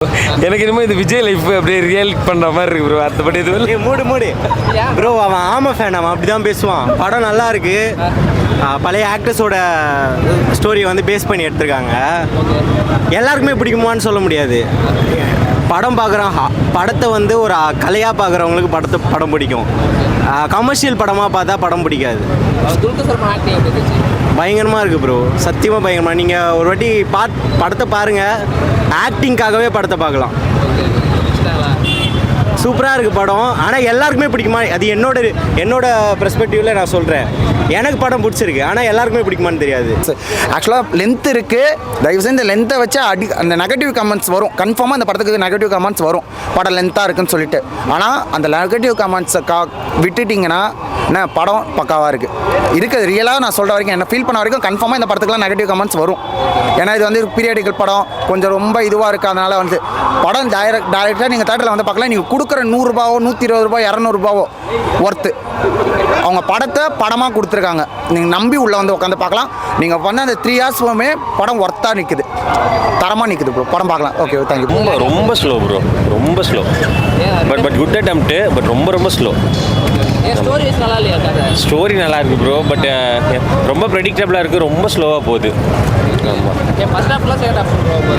எனக்கு என்னமோ இது விஜய் லைஃப் அப்படியே ரியல் பண்ணுற மாதிரி இருக்கு ப்ரோ. அடுத்தபடி இது மூடு ப்ரோ. அவன் ஆமாம் ஃபேன், அவன் அப்படி தான் பேசுவான். படம் நல்லா இருக்கு. பழைய ஆக்டர்ஸோட ஸ்டோரியை வந்து பேஸ் பண்ணி எடுத்திருக்காங்க. எல்லாருக்குமே பிடிக்குமான்னு சொல்ல முடியாது. படம் பார்க்குறான், படத்தை வந்து ஒரு கலையாக பார்க்குறவங்களுக்கு படம் பிடிக்கும். கமர்ஷியல் படமாக பார்த்தா படம் பிடிக்காது. பயங்கரமாக இருக்குது ப்ரோ, சத்தியமாக பயங்கரமாக. நீங்கள் ஒரு வாட்டி படத்தை பாருங்கள், ஆக்டிங்காகவே படத்தை பார்க்கலாம். சூப்பராக இருக்குது படம். ஆனால் எல்லாருக்குமே பிடிக்குமா அது என்னோட பெர்ஸ்பெக்டிவில் நான் சொல்கிறேன். எனக்கு படம் பிடிச்சிருக்கு, ஆனால் எல்லாருக்குமே பிடிக்குமான்னு தெரியாது. ஆக்சுவலாக லென்த் இருக்குது. தயவுசெய்து இந்த லென்த்தை வச்சு அந்த நெகட்டிவ் கமெண்ட்ஸ் வரும். கன்ஃபார்மாக அந்த படத்துக்கு நெகட்டிவ் கமெண்ட்ஸ் வரும், படம் லென்த்தாக இருக்குன்னு சொல்லிட்டு. ஆனால் அந்த நெகட்டிவ் கமெண்ட்ஸை விட்டுட்டிங்கன்னா என்ன, படம் பக்காவாக இருக்குது. ரியலாக நான் சொல்கிற வரைக்கும், என்ன ஃபீல் பண்ண வரைக்கும் கன்ஃபார்மாக இந்த படத்துக்குலாம் நெகட்டிவ் கமெண்ட்ஸ் வரும். ஏன்னா இது வந்து பீரியாடிக்கல் படம், கொஞ்சம் ரொம்ப இதுவாக இருக்குது. அதனால் வந்து படம் டைரெக்டாக நீங்கள் தேட்டரில் வந்து பார்க்கலாம். நீங்கள் கொடுக்குற 100 ரூபாவோ 120 ரூபாய் 200 ரூபாவோ ஒர்த்து. அவங்க படத்தை படமாக கொடுத்துருக்காங்க. நீங்கள் நம்பி உள்ளே வந்து உட்காந்து பார்க்கலாம். நீங்கள் பண்ண அந்த 3 ஹவர்ஸுமே படம் ஒர்த்தாக நிற்குது, தரமாக நிற்குது ப்ரோ. படம் பார்க்கலாம். Okay, thank you. ரொம்ப ஸ்லோ ப்ரோ, ரொம்ப slow. But good attempt. But ரொம்ப ஸ்லோ. ஸ்டோரி நல்லா இருக்கு ப்ரோ. பட் ரொம்ப ப்ரெடிக்டபிளாக இருக்குது, ரொம்ப ஸ்லோவாக போகுது. ஆமாம்,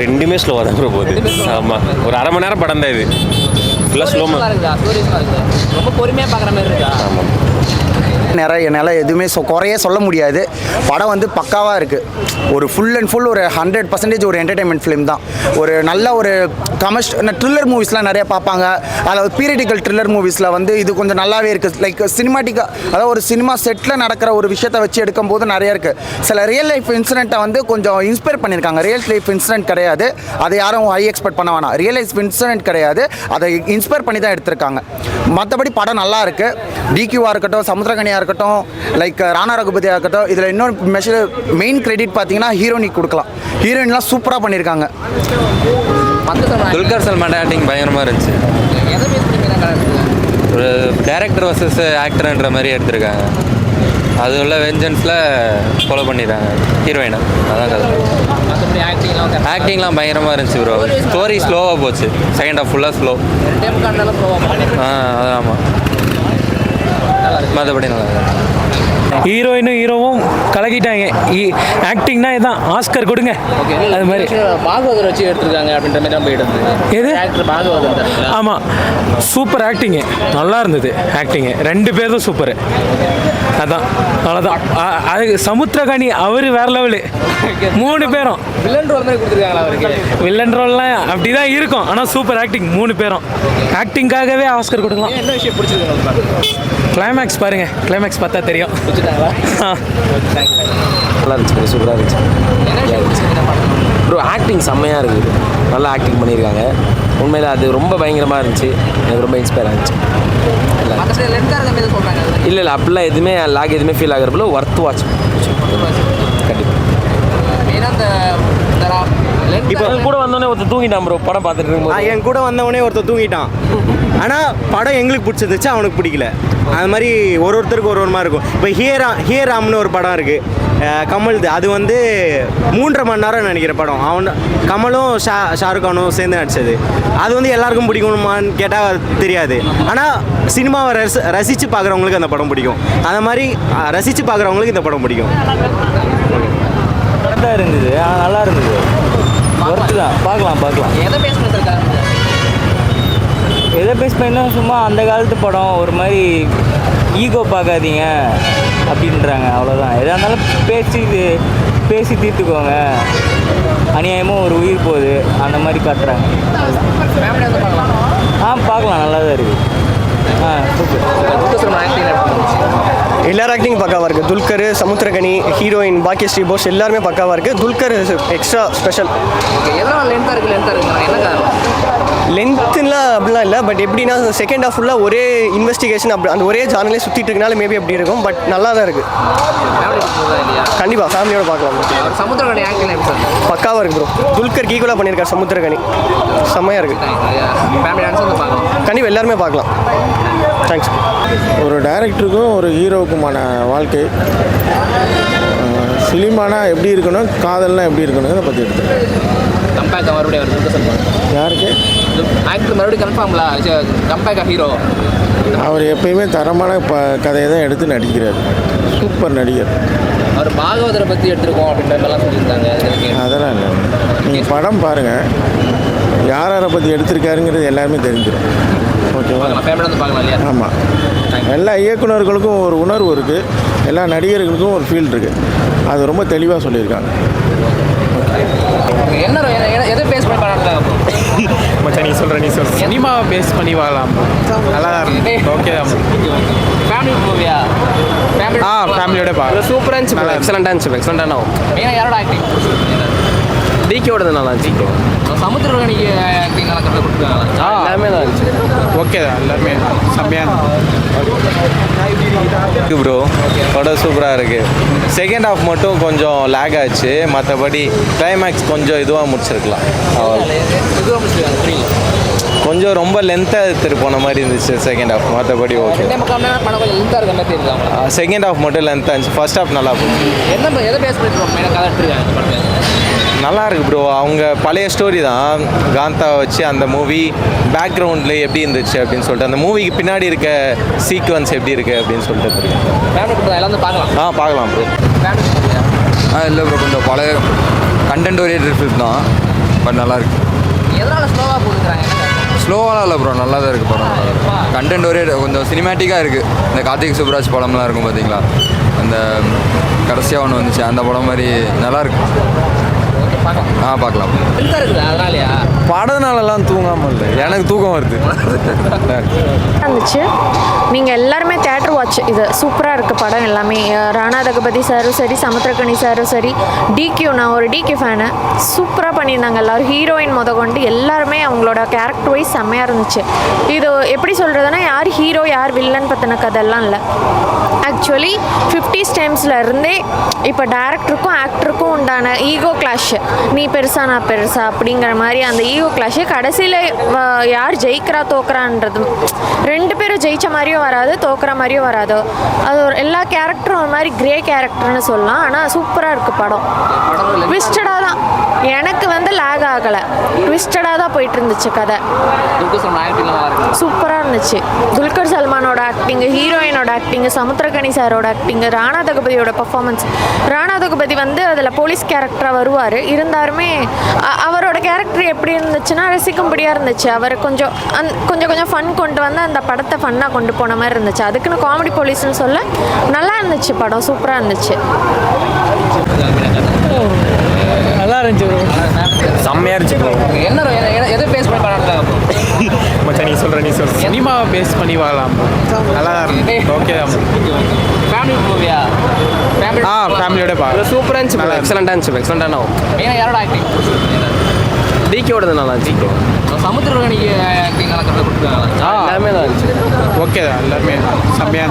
ரெண்டுமே ஸ்லோவாக தான் ப்ரோ போகுது. ஆமாம், ஒரு அரை மணி நேரம் படம் தான் இது. ஃபுல்லாக ஸ்லோ. ரொம்ப பொறுமையாக பார்க்குற மாதிரி இருக்கா? ஆமாம், என்னால் எதுவுமே குறையே சொல்ல முடியாது. படம் வந்து பக்காவாக இருக்குது. ஒரு ஃபுல் அண்ட் ஃபுல் ஒரு 100% ஒரு என்டர்டைன்மெண்ட் ஃபிலிம் தான். ஒரு நல்ல ஒரு த்ரில்லர் மூவிஸ்லாம் நிறைய பார்ப்பாங்க. அதாவது பீரியடிக்கல் த்ரில்லர் மூவிஸில் வந்து இது கொஞ்சம் நல்லாவே இருக்குது. லைக் சினிமாட்டிக்காக, அதாவது ஒரு சினிமா செட்டில் நடக்கிற ஒரு விஷயத்தை வச்சு எடுக்கும்போது நிறைய இருக்குது. சில ரியல் லைஃப் இன்சிடென்ட்டை வந்து கொஞ்சம் இன்ஸ்பயர் பண்ணியிருக்காங்க. ரியல் லைஃப் இன்சிடென்ட் கிடையாது, அதை யாரும் ஹை எக்ஸ்பெக்ட் பண்ண வேணாம். ரியல் லைஃப் இன்சிடென்ட் கிடையாது, அதை இன்ஸ்பயர் பண்ணி தான் எடுத்திருக்காங்க. மற்றபடி படம் நல்லா இருக்குது. டிக்யூவாக இருக்கட்டும், சமுத்திரகனியாக இருக்கட்டும், லைக் ராணா ரகுபதியாக இருக்கட்டும். இதில் இன்னொரு மெயின் கிரெடிட் பார்த்தீங்கன்னா ஹீரோயினுக்கு கொடுக்கலாம். ஹீரோயின்லாம் சூப்பராக பண்ணியிருக்காங்க. துல்கர் சல்மான் ஆக்டிங் பயங்கரமாக இருந்துச்சு. ஒரு டைரக்டர் வர்சஸ் ஆக்டர்ன்ற மாதிரி எடுத்திருக்காங்க. அது உள்ள வெஞ்சன்ஸில் ஃபாலோ பண்ணிடுறாங்க ஹீரோயினை. அதான் கதை. ஆக்டிங்லாம் பயங்கரமாக இருந்துச்சு ப்ரோ. ஸ்டோரி ஸ்லோவாக போச்சு. செகண்ட் ஹாஃப் ஃபுல்லாக ஸ்லோ. அதான் ஆமாம், மற்றபடி நல்லா. ஹீரோயினும் ஹீரோவும் கலக்கிட்டாங்க. ஆக்டிங்னா இதான், ஆஸ்கர் கொடுங்க. அது மாதிரி பாகவதர் வச்சு எடுத்துருக்காங்க அப்படின்ற மாதிரி தான் போயிட்டு எது பாகவதர். ஆமாம், சூப்பர் ஆக்டிங்கு, நல்லா இருந்தது ஆக்டிங்கு. 2 பேரும் சூப்பரு. அதான், அவ்வளோதான். அது சமுத்திரகாணி அவர் வேற லெவலு. 3 பேரும் வில்லன் ரோல் மாதிரி கொடுத்துருக்காங்களா அவருக்கு? வில்லன் ரோல்லாம் அப்படி தான் இருக்கும். ஆனால் சூப்பர் ஆக்டிங். 3 பேரும் ஆக்டிங்காகவே ஆஸ்கர் கொடுக்கலாம். என்ன விஷயம் பிடிச்சிருக்கு? கிளைமேக்ஸ் பாருங்க, கிளைமேக்ஸ் பார்த்தா தெரியும். நல்லா இருந்துச்சு, சூப்பராக இருந்துச்சு ப்ரோ. ஆக்டிங் செம்மையாக இருக்குது, நல்லா ஆக்டிங் பண்ணியிருக்காங்க. உண்மையில் அது ரொம்ப பயங்கரமாக இருந்துச்சு. எனக்கு ரொம்ப இன்ஸ்பயர் ஆகிடுச்சு. இல்லை அப்படிலாம் எதுவுமே லாக் எதுவுமே ஃபீல் ஆகிறப்பல ஒர்த் வாட்ச் கண்டிப்பாக. இப்போ கூட வந்தோடனே ஒருத்தர் தூங்கிட்டான் ப்ரோ. படம் பார்த்துட்டு இருக்கும்போது என் கூட வந்தவனே ஒருத்தர் தூங்கிட்டான். ஆனால் படம் எங்களுக்கு பிடிச்சிருந்துச்சு, அவனுக்கு பிடிக்கல. அது மாதிரி ஒருத்தருக்கு ஒரு மாதிரி இருக்கும். இப்போ ஹியராம்னு ஒரு படம் இருக்குது, கமல்து. அது வந்து 3.5 மணி நேரம் நினைக்கிற படம். கமலும் ஷாருக் கானும் சேர்ந்து நடிச்சது. அது வந்து எல்லாருக்கும் பிடிக்கணுமான்னு கேட்டால் தெரியாது. ஆனால் சினிமாவை ரசித்து பார்க்குறவங்களுக்கு அந்த படம் பிடிக்கும். அந்த மாதிரி ரசித்து பார்க்குறவங்களுக்கு இந்த படம் பிடிக்கும். கரெக்டாக இருந்தது, நல்லா இருந்தது. ஒர்த்து தான். பார்க்கலாம். எதை பேஸ் பண்ணா சும்மா அந்த காலத்து படம், ஒரு மாதிரி ஈகோ பார்க்காதீங்க அப்படின்றாங்க. அவ்வளோதான். எதாக இருந்தாலும் பேசி தீர்த்துக்கோங்க. அநியாயமும் ஒரு உயிர் போகுது, அந்த மாதிரி காட்டுறாங்க. பார்க்கலாம், நல்லா தான் இருக்குது. எல்லார் ஆக்டிங் பக்காவாக இருக்குது. துல்கர், சமுத்திரகனி, ஹீரோயின் பாக்கியஸ்ரீ போஸ் எல்லாருமே பக்காவாக இருக்குது. Dulquer extra special. லென்த்துலாம் அப்படிலாம் இல்லை. பட் எப்படின்னா செகண்ட் ஹாஃப் ஃபுல்லாக ஒரே இன்வெஸ்டிகேஷன், அப்படி அந்த ஒரே ஜானலே சுற்றிட்டு இருக்கனால மேபி அப்படி இருக்கும். பட் நல்லா தான் இருக்குது. கண்டிப்பாக ஃபேமிலியோட பார்க்கலாம். சமுத்திரகனி ஆக்டிங் பக்காவாக இருக்குது ப்ரோ. துல்கர் ஈக்குவலாக பண்ணியிருக்காரு சமுத்திரகனி. செம்மையாக இருக்குது. கண்டிப்பாக எல்லாருமே பார்க்கலாம். தேங்க்ஸ். ஒரு டைரக்டருக்கும் ஒரு ஹீரோவுக்குமான வாழ்க்கை சினிமானா எப்படி இருக்கணும், காதல்னா எப்படி இருக்கணும், அதை பற்றி எடுத்துருக்கேன். கம்பேக் மறுபடியும் அவர் துல்கர் சல்மான் யாருக்கு ஆக்டர் மறுபடியும் கன்ஃபார்ம்ல கம்பேக் ஹீரோ. அவர் எப்பயுமே தரமான கதையை தான் எடுத்து நடிக்கிறார். சூப்பர் நடிகர். அவர் பாகவதரை பற்றி எடுத்திருக்கோம் அப்படின்ற மாதிரிலாம் சொல்லியிருந்தாங்க. அதெல்லாம் இல்லை, நீங்கள் படம் பாருங்கள், யார் யாரை பற்றி எடுத்திருக்காருங்கிறது எல்லாருமே தெரிஞ்சிடும். ஓகேவா? ஃபேமிலி வந்து பார்க்கலாம் இல்லையா? ஆமாம், எல்லா இயக்குனர்களுக்கும் ஒரு உணர்வு இருக்குது, எல்லா நடிகர்களுக்கும் ஒரு ஃபீல் இருக்குது. அது ரொம்ப தெளிவாக சொல்லியிருக்காங்க. என்ன எதை பேஸ் பண்ணி படம் மச்சான் நீ சொல்கிற சினிமாவை பேஸ் பண்ணி வாழலாம். நல்லா தான் இருக்கு. ஓகே தான். ஃபேமிலி மூவியா? ஃபேமிலி ஃபேமிலியோட சூப்பராக இருந்துச்சு, எக்ஸலண்ட்டாக இருந்துச்சு, எக்ஸலண்ட்டாக ஆகும். மெயினாக யாரோட ஆக்டிங்? டிகேவோடது நல்லா இருந்துச்சு. சமுத்திரகனிக்கு ஆக்டிங் நல்லா கரெக்டாக கொடுத்துருக்காங்களா? எல்லாமே தான் இருந்துச்சு. ஓகே தான், எல்லாருமே செம்மையாக ப்ரோ படம் சூப்பராக இருக்குது. செகண்ட் ஹாஃப் மட்டும் கொஞ்சம் லேக் ஆச்சு, மற்றபடி கிளைமேக்ஸ் கொஞ்சம் இதுவாக முடிச்சிருக்கலாம். கொஞ்சம் ரொம்ப லென்த்தாக எடுத்துகிட்டு போன மாதிரி இருந்துச்சு செகண்ட் ஹாஃப், மற்றபடி ஓகே. படம் கொஞ்சம் லென்த்தாக இருக்க மாதிரி இருக்காங்க. செகண்ட் ஹாஃப் மட்டும் லென்த்தாக இருந்துச்சு, ஃபர்ஸ்ட் ஹாஃப் நல்லா போச்சு. எதை பேஸ் பண்ணிட்டு மெயினாக கதை எடுத்துருக்காங்க படத்தில்? நல்லா இருக்கு ப்ரோ. அவங்க பழைய ஸ்டோரி தான், காந்தா வச்சு அந்த மூவி பேக்ரவுண்டில் எப்படி இருந்துச்சு அப்படின்னு சொல்லிட்டு, அந்த மூவிக்கு பின்னாடி இருக்க சீக்வன்ஸ் எப்படி இருக்குது அப்படின்னு சொல்லிட்டு தெரியும். ஃபேமிலி கூட எல்லாம் வந்து பார்க்கலாம். பார்க்கலாம் ப்ரோ. இல்லை ப்ரோ, கொஞ்சம் பழைய கண்டென்ட் ஓரியன்டட் ஃபிலிம் தான், பட் நல்லாயிருக்கு. எதனால் ஸ்லோவாக போட்டுக்கிறாங்க? ஸ்லோவாலாம் இல்லை ப்ரோ, நல்லா தான் இருக்குது படம். கண்டென்ட் ஓரியன்ட் கொஞ்சம் சினிமேட்டிக்காக இருக்குது. இந்த கார்த்திக் சுப்ராஜ் படம்லாம் இருக்கும் பார்த்தீங்களா, அந்த கடைசியாக ஒன்று வந்துச்சு அந்த படம் மாதிரி நல்லாயிருக்கு. பார்க்கலாம். அதனாலயா படம்னாலலாம் தூங்காமல் இல்லை, எனக்கு தூக்கம் வருது. இருந்துச்சு. நீங்கள் எல்லாருமே தேட்டர் வாட்ச், இது சூப்பராக இருக்குது படம் எல்லாமே. ராணா தகுபதி சாரும் சரி, சமுத்திரக்கனி சாரும் சரி, டிக்யூ, நான் ஒரு டிக்யூ ஃபேனு, சூப்பராக பண்ணியிருந்தாங்க எல்லோரும். ஹீரோயின் கொண்டு எல்லாருமே அவங்களோட கேரக்டர் வைஸ் செம்மையாக இருந்துச்சு. இது எப்படி சொல்கிறதுனா, யார் ஹீரோ யார் வில்லன் பற்றின கதையெல்லாம் இல்லை. ஆக்சுவலி 50s டைம்ஸில் இருந்தே இப்போ டேரக்டருக்கும் ஆக்டருக்கும் உண்டான ஈகோ கிளாஷ், நீ பெருசா நான் பெருசா அப்படிங்கிற மாதிரி அந்த ஈகோ கிளாஷு கடைசியில் யார் ஜெயிக்கிறா தோக்குறான்றது, ரெண்டு பேரும் ஜெயிச்ச மாதிரியும் வராது, தோக்குற மாதிரியும் வராது. அது ஒரு எல்லா கேரக்டரும் ஒரு மாதிரி கிரே கேரக்டர்னு சொல்லலாம். ஆனால் சூப்பராக இருக்குது படம். ட்விஸ்டடாக தான், எனக்கு வந்து லேக் ஆகலை, ட்விஸ்டடாக தான் போயிட்டு இருந்துச்சு கதை. சூப்பராக இருந்துச்சு. துல்கர் சல்மானோட ஆக்டிங்கு, ஹீரோயினோட ஆக்டிங்கு, சமுத்திரகனி சாரோட ஆக்டிங்கு, ராணா தகுபதியோட பர்ஃபார்மன்ஸ். ராணா தகுபதி வந்து அதில் போலீஸ் கேரக்டராக வருவார், இருந்தாலுமே அவரோட கேரக்டர் எப்படி இருந்துச்சுன்னா ரசிக்கும்படியாக இருந்துச்சு. அவர் கொஞ்சம் கொஞ்சம் ஃபன் கொண்டு வந்து அந்த படத்தை ஃபன்னாக கொண்டு போன மாதிரி இருந்துச்சு. அதுக்குன்னு காமெடி போலீஸ்னு சொல்ல நல்லா இருந்துச்சு படம், சூப்பராக இருந்துச்சு. நல்லா இருந்துச்சு ப்ரோ, செம்மையாக இருந்துச்சு ப்ரோ. என்ன எதை பேஸ் பண்ணி படம்? மச்சான் நீ சொல்கிற சினிமாவை பேஸ் பண்ணி வாழலாம். நல்லா தான் இருக்கு. ஓகே தான். ஃபேமிலி மூவியா? ஃபேமிலியோட சூப்பராக இருந்துச்சு, எக்ஸலண்ட்டாக இருந்துச்சு, எக்ஸலண்ட்டாக ஆகும். மெயினாக யாரோட ஆக்டிங்? டிகேவோடது நல்லா இருந்துச்சு. சமுத்திரகனிக்கு ஆக்டிங் நல்லா கரெக்டாக கொடுத்துருக்காங்களா? எல்லாமே தான் இருந்துச்சு. ஓகே தான், எல்லாருமே செம்மையாக